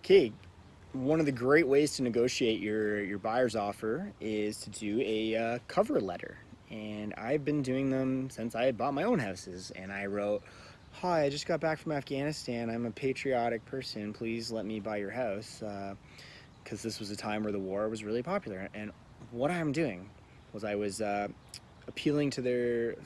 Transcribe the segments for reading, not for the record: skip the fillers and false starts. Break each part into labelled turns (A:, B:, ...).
A: Okay, one of the great ways to negotiate your buyer's offer is to do a cover letter. And I've been doing them since I had bought my own houses. And I wrote, "Hi, I just got back from Afghanistan. I'm a patriotic person. Please let me buy your house." Because this was a time where the war was really popular. And what I'm doing was I was appealing to their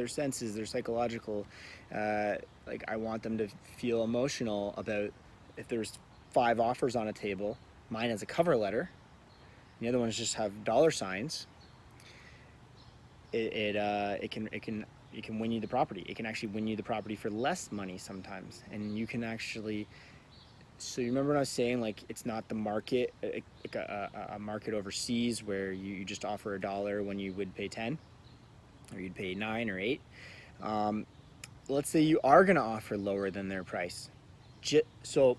A: senses, their psychological. Like I want them to feel emotional about if there's 5 offers on a table. Mine has a cover letter. The other ones just have dollar signs. It can win you the property. It can actually win you the property for less money sometimes, and you can actually. So you remember when I was saying like it's not the market, like a market overseas where you just offer $1 when you would pay 10, or you'd pay 9 or 8. Um, let's say you are going to offer lower than their price. So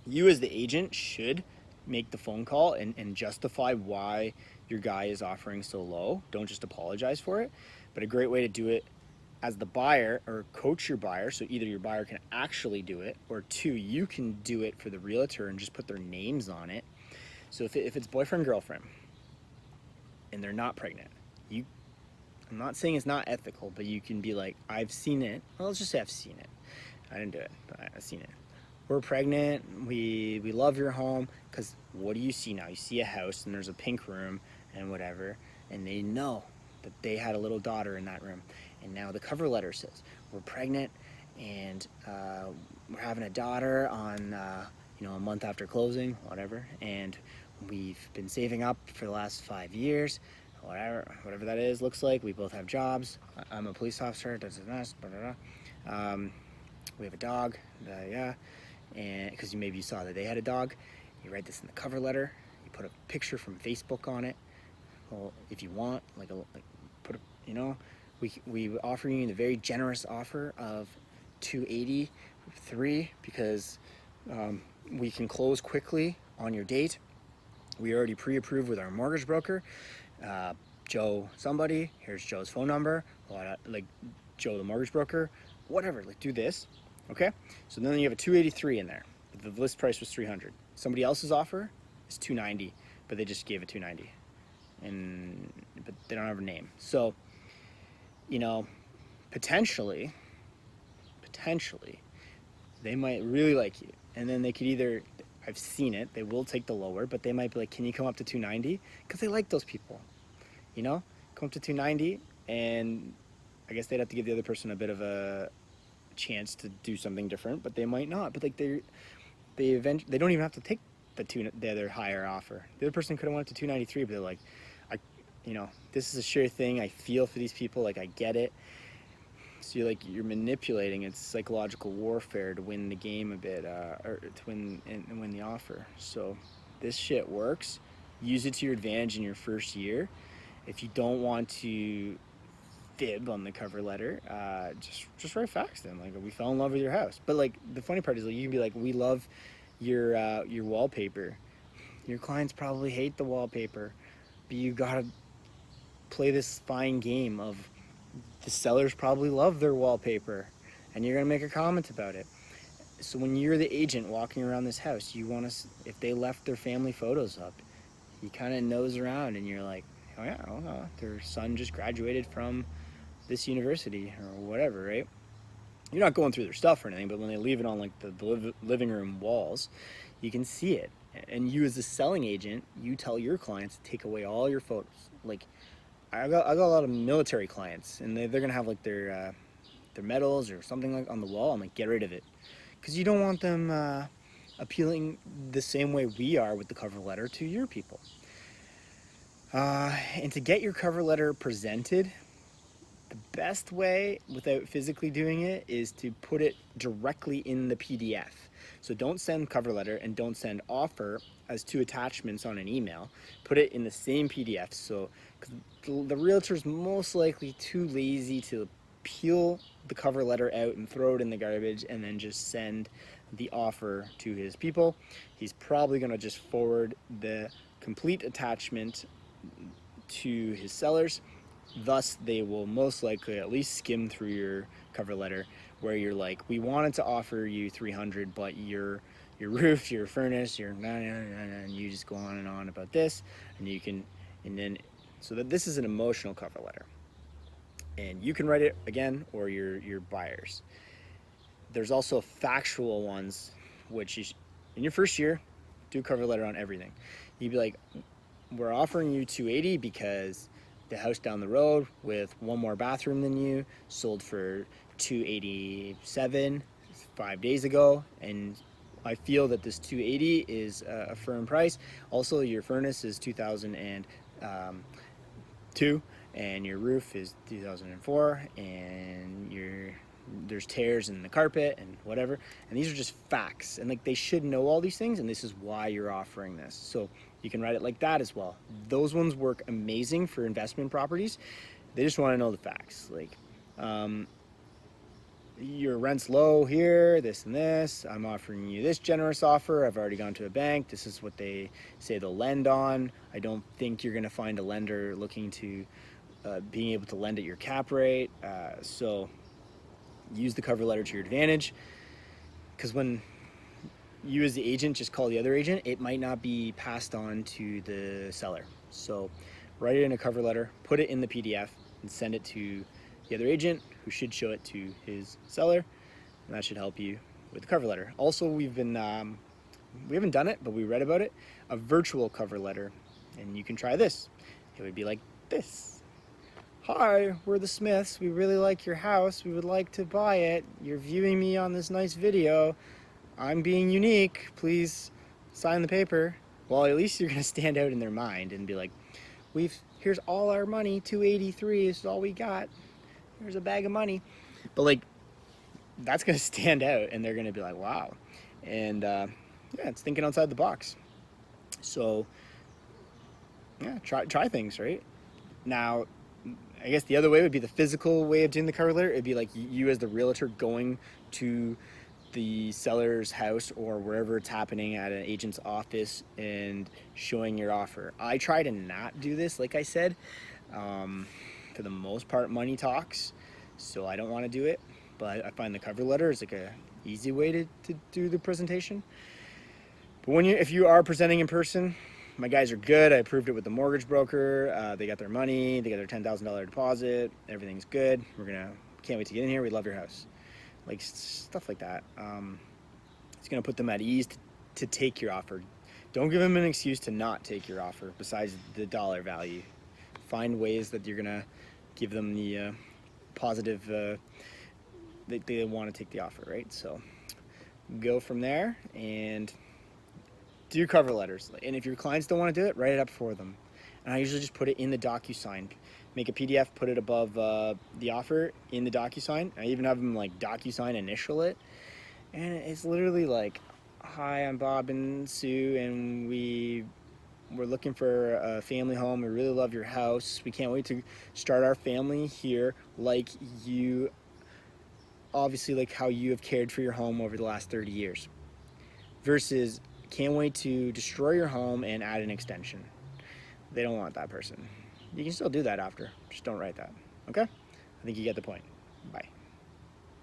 A: you as the agent should make the phone call and justify why your guy is offering so low. Don't just apologize for it. But a great way to do it as the buyer, or coach your buyer, so either your buyer can actually do it, or two, you can do it for the realtor and just put their names on it. So if it's boyfriend, girlfriend, and they're not pregnant, I'm not saying it's not ethical, but you can be like, I've seen it. Well, let's just say I've seen it. I didn't do it, but I've seen it. We're pregnant. We love your home. Because what do you see now? You see a house and there's a pink room and whatever, and they know that they had a little daughter in that room. And now the cover letter says, we're pregnant and we're having a daughter on, a month after closing, whatever. And we've been saving up for the last 5 years, whatever that is, looks like. We both have jobs. I'm a police officer. We have a dog. Yeah. And because maybe you saw that they had a dog, you write this in the cover letter. You put a picture from Facebook on it. Well, if you want, put a, we offer you the very generous offer of 283 because we can close quickly on your date. We already pre-approved with our mortgage broker, Joe somebody. Here's Joe's phone number. Like Joe the mortgage broker, whatever. Like do this, okay? So then you have a 283 in there. The list price was 300. Somebody else's offer is 290, but they just gave it 290, but they don't have a name. So, potentially, they might really like you, and then they could either. I've seen it. They will take the lower, but they might be like, "Can you come up to 290?" Because they like those people, come up to 290, and I guess they'd have to give the other person a bit of a chance to do something different, but they might not. But like they don't even have to take the other higher offer. The other person could have went up to 293, but they're like, this is a sure thing. I feel for these people. Like I get it. So you're manipulating. It's psychological warfare to win the game a bit, or to win the offer. So this shit works. Use it to your advantage in your first year. If you don't want to fib on the cover letter, just write facts then. Like, we fell in love with your house. But like the funny part is, like, you can be like, we love your wallpaper. Your clients probably hate the wallpaper, but you gotta play this fine game of the sellers probably love their wallpaper, and you're gonna make a comment about it. So when you're the agent walking around this house, you want to, if they left their family photos up, you kind of nose around and you're like, oh yeah, their son just graduated from this university or whatever, right? You're not going through their stuff or anything, but when they leave it on like the living room walls, you can see it. And you as the selling agent, you tell your clients to take away all your photos. Like I got a lot of military clients, and they're gonna have like their medals or something like on the wall. I'm like, get rid of it, because you don't want them appealing the same way we are with the cover letter to your people. And to get your cover letter presented, the best way without physically doing it is to put it directly in the PDF. So don't send cover letter and don't send offer as 2 attachments on an email. Put it in the same PDF. So cause the realtor's most likely too lazy to peel the cover letter out and throw it in the garbage and then just send the offer to his people. He's probably going to just forward the complete attachment to his sellers. Thus, they will most likely at least skim through your cover letter where you're like, we wanted to offer you 300, but your roof, your furnace, your and you just go on and on about this, and you can, and then, so that this is an emotional cover letter, and you can write it again, or your buyers. There's also factual ones, which is in your first year, do a cover letter on everything. You'd be like, we're offering you 280 because the house down the road with one more bathroom than you sold for 287 5 days ago, and I feel that this 280 is a firm price. Also, your furnace is 2002 and your roof is 2004, and there's tears in the carpet and whatever, and these are just facts, and like they should know all these things, and this is why you're offering this. So you can write it like that as well. Those ones work amazing for investment properties. They just want to know the facts, like your rent's low here, this and this, I'm offering you this generous offer, I've already gone to a bank, this is what they say they'll lend on, I don't think you're going to find a lender looking to being able to lend at your cap rate. So use the cover letter to your advantage, because when you as the agent just call the other agent, it might not be passed on to the seller. So write it in a cover letter, put it in the PDF, and send it to the other agent, who should show it to his seller, and that should help you with the cover letter. Also, we haven't done it, but we read about it, a virtual cover letter, and you can try this. It would be like this. Hi, we're the Smiths. We really like your house. We would like to buy it. You're viewing me on this nice video. I'm being unique. Please sign the paper. Well, at least you're going to stand out in their mind and be like, here's all our money, 283 is all we got. Here's a bag of money. But like, that's going to stand out, and they're going to be like, wow. And yeah, it's thinking outside the box. So yeah, try things, right? Now, I guess the other way would be the physical way of doing the cover letter. It'd be like you as the realtor going to the seller's house or wherever it's happening at an agent's office and showing your offer. I try to not do this, like I said. For the most part, money talks, so I don't want to do it. But I find the cover letter is like a easy way to do the presentation. But if you are presenting in person, my guys are good. I approved it with the mortgage broker. They got their money. They got their $10,000 deposit. Everything's good. Can't wait to get in here. We love your house. Like stuff like that. It's gonna put them at ease to take your offer. Don't give them an excuse to not take your offer besides the dollar value. Find ways that you're gonna give them the positive that they want to take the offer, right? So go from there and do cover letters. And if your clients don't want to do it, write it up for them. And I usually just put it in the DocuSign. Make a PDF, put it above the offer in the DocuSign. I even have them like DocuSign initial it. And it's literally like, hi, I'm Bob and Sue, and we're looking for a family home. We really love your house. We can't wait to start our family here, like you, obviously like how you have cared for your home over the last 30 years. Versus, can't wait to destroy your home and add an extension. They don't want that person. You can still do that after, just don't write that, okay? I think you get the point. Bye.